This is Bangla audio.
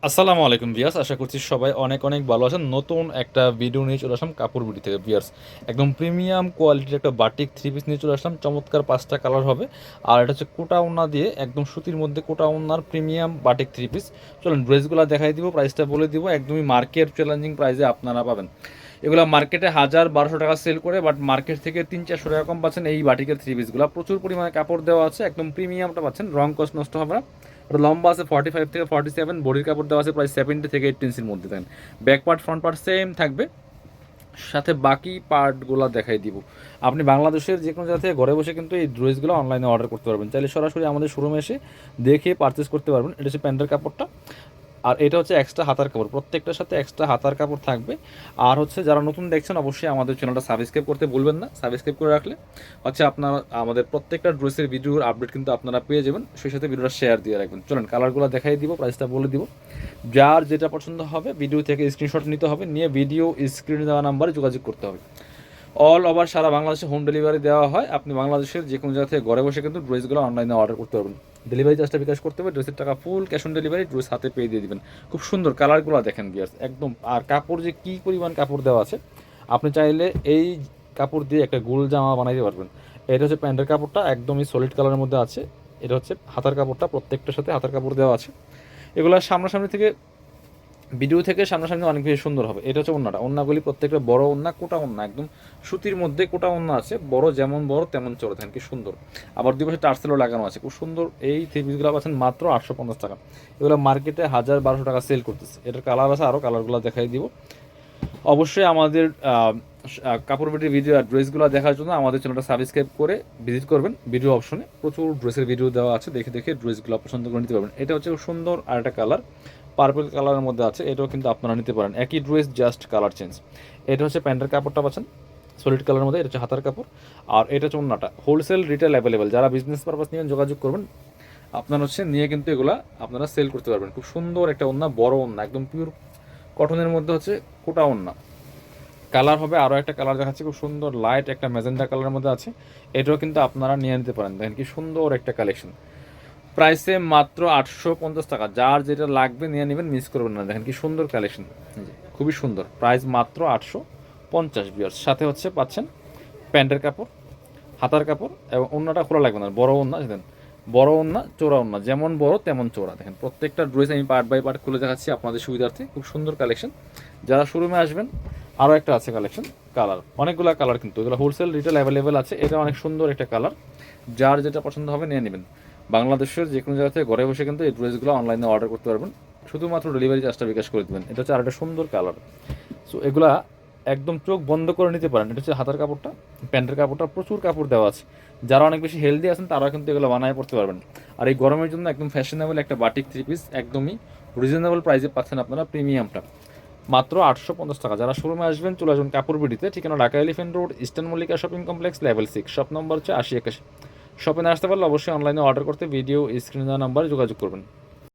আসসালামু আলাইকুম ভিউয়ার্স, আশা করছি সবাই অনেক অনেক ভালো আছেন। নতুন একটা ভিডিও নিয়ে চলে আসলাম কাপড় বিডি থেকে ভিউয়ার্স। একদম প্রিমিয়াম কোয়ালিটির একটা বাটিক থ্রি পিস নিয়ে চলে আসলাম। চমৎকার 5টা কালার হবে, আর এটা হচ্ছে কোটা ওড়না দিয়ে একদম সুতির মধ্যে কোটা ওড়নার প্রিমিয়াম বাটিক থ্রি পিস। চলুন ড্রেসগুলো দেখাই দিব, প্রাইসটা বলে দিব। একদমই মার্কেট চ্যালেঞ্জিং প্রাইসে আপনারা পাবেন। এগুলো মার্কেটে 1000-1200 টাকা সেল করে, বাট মার্কেট থেকে 300-400 টাকা কম পাচ্ছেন এই বাটিকের থ্রি পিসগুলো। প্রচুর পরিমাণে কাপড় দেওয়া আছে, একদম প্রিমিয়ামটা পাচ্ছেন, রং কস নষ্ট হবে না। এটা লম্বা আছে 45 থেকে 47, বডির কাপড় দেওয়া আছে প্রায় 70 থেকে 80 ইঞ্চির মধ্যে। Then back part front part same থাকবে, সাথে বাকি পার্টগুলো দেখাই দিব। আপনি বাংলাদেশের যে কোনো জায়গা থেকে ঘরে বসে কিন্তু এই ড্রেসগুলো অনলাইনে অর্ডার করতে পারবেন। চাইলে সরাসরি আমাদের শোরুমে এসে দেখে পারচেস করতে পারবেন। এটা হচ্ছে প্যান্টের কাপড়টা, আর এটা হচ্ছে এক্সট্রা হাতার কাপড়, প্রত্যেকটার সাথে এক্সট্রা হাতার কাপড় থাকবে। আর হচ্ছে যারা নতুন দেখছেন অবশ্যই আমাদের চ্যানেলটা সাবস্ক্রাইব করতে ভুলবেন না। সাবস্ক্রাইব করে রাখলে হচ্ছে আপনারা আমাদের প্রত্যেকটা ড্রেসের ভিডিওর আপডেট কিন্তু আপনারা পেয়ে যাবেন। সেই সাথে ভিডিওটা শেয়ার দিয়ে রাখবেন। চলেন কালারগুলো দেখাই দিব, প্রাইসটা বলে দিব। যার যেটা পছন্দ হবে ভিডিও থেকে স্ক্রিনশট নিতে হবে, নিয়ে ভিডিও স্ক্রিনে দেওয়া নাম্বারে যোগাযোগ করতে হবে। অল ওভার সারা বাংলাদেশে হোম ডেলিভারি দেওয়া হয়। আপনি বাংলাদেশের যে কোনো জায়গা থেকে ঘরে বসে কিন্তু ড্রেসগুলো অনলাইনে অর্ডার করতে পারবেন। ডেলিভারি চার্জটা বিকাশ করতে হবে, ড্রেসের টাকা full cash on delivery, dress হাতে পেয়ে দিয়ে দিবেন। খুব সুন্দর কালারগুলো দেখেন গিয়ার্স একদম। আর কাপড় যে কী পরিমাণ কাপড় দেওয়া আছে, আপনি চাইলে এই কাপড় দিয়ে একটা গোল জামা বানাইতে পারবেন। এটা হচ্ছে প্যান্টের কাপড়টা, একদমই সলিড কালারের মধ্যে আছে। এটা হচ্ছে হাতার কাপড়টা, প্রত্যেকটার সাথে হাতার কাপড় দেওয়া আছে। এগুলো সামনাসামনি থেকে, ভিডিও থেকে সামনাসামনি অনেক বেশি সুন্দর হবে। এটা হচ্ছে ওড়নাটা, ওড়নাগুলি প্রত্যেকটা বড় ওড়না, কোটা ওড়না, একদম সুতির মধ্যে কোটা ওড়না আছে। বড় যেমন বড় তেমন চড়ে থাকেন, কি সুন্দর। আবার দুই পাশে টার্সেলও লাগানো আছে, খুব সুন্দর। এই থ্রি পিসগুলো পাচ্ছেন মাত্র 850 টাকা। এগুলো মার্কেটে 1000-1200 টাকা সেল করতেছে। এটার কালার আছে, আরও কালারগুলো দেখাই দিব। অবশ্যই আমাদের কাপড় বিটির ভিডিও আর ড্রেসগুলো দেখার জন্য আমাদের চ্যানেলটা সাবস্ক্রাইব করে ভিজিট করবেন। ভিডিও অপশনে প্রচুর ড্রেসের ভিডিও দেওয়া আছে, দেখে দেখে ড্রেসগুলো পছন্দ করে নিতে পারবেন। এটা হচ্ছে খুব সুন্দর আর একটা কালার, পার্পল কালারের মধ্যে আছে। এটাও কিন্তু আপনারা নিতে পারেন, একই ড্রেস জাস্ট কালার চেঞ্জ। এটা হচ্ছে প্যান্টের কাপড়টা পাচ্ছেন সলিড কালারের মধ্যে, এটা হচ্ছে হাতার কাপড়। আর এটা হচ্ছে ওড়নাটা। হোলসেল রিটেল অ্যাভেলেবেল, যারা বিজনেস পারপাস নিয়ে যোগাযোগ করবেন আপনারা হচ্ছে নিয়ে কিন্তু এগুলা আপনারা সেল করতে পারবেন। খুব সুন্দর একটা ওড়না, বড় ওড়না, একদম পিওর কটনের মধ্যে হচ্ছে কোটা ওড়না। কালার হবে আরও একটা কালার দেখাচ্ছে, খুব সুন্দর লাইট একটা ম্যাজেন্টা কালারের মধ্যে আছে। এটাও কিন্তু আপনারা নিয়ে নিতে পারেন। দেখেন কি সুন্দর একটা কালেকশন, প্রাইসে মাত্র 850 টাকা। যার যেটা লাগবে নিয়ে নেবেন, মিস করবেন না। দেখেন কি সুন্দর কালেকশন, খুবই সুন্দর। প্রাইস মাত্র 850 বিয়ার্স। সাথে হচ্ছে পাচ্ছেন প্যান্টের কাপড়, হাতার কাপড়, এবং ওড়নাটা খোলা লাগবে না, বড় ওড়না। দেখেন বড় ওড়না, চোরা ওড়না, যেমন বড় তেমন চোরা। দেখেন প্রত্যেকটা ড্রেস আমি পার্ট বাই পার্ট খুলে দেখাচ্ছি আপনাদের সুবিধার্থে। খুব সুন্দর কালেকশন, যারা শোরুমে আসবেন। আরও একটা আছে কালেকশন, কালার অনেকগুলো কালার, কিন্তু এগুলো হোলসেল রিটেল অ্যাভেলেবেল আছে। এটা অনেক সুন্দর একটা কালার, যার যেটা পছন্দ হবে নিয়ে নেবেন। বাংলাদেশের যে কোনো জায়গা থেকে ঘরে বসে কিন্তু এই ড্রেসগুলো অনলাইনে অর্ডার করতে পারবেন, শুধুমাত্র ডেলিভারি চার্জটা বিকাশ করে দেবেন। এটা হচ্ছে আরেকটা সুন্দর কালার। সো এগুলা একদম চোখ বন্ধ করে নিতে পারেন। এটা হচ্ছে হাতার কাপড়টা, প্যান্টের কাপড়টা প্রচুর কাপড় দেওয়া আছে। যারা অনেক বেশি হেলদি আছেন তারা কিন্তু এগুলো বানায় পড়তে পারবেন। আর এই গরমের জন্য একদম ফ্যাশনেবল একটা বাটিক থ্রি পিস, একদমই রিজনেবল প্রাইসে পাচ্ছেন আপনারা প্রিমিয়ামটা, মাত্র 850 টাকা। যারা শোরুমে আসবেন চলে আসবেন কাপড় বিডিতে, ঠিকানা Dhaka elephant road, eastern Mallika shopping complex, level 6, shop number হচ্ছে 8081। শপে না আসতে পারলে অবশ্যই অনলাইনে অর্ডার করতে ভিডিও স্ক্রিনে দেওয়া নাম্বারে যোগাযোগ করবেন।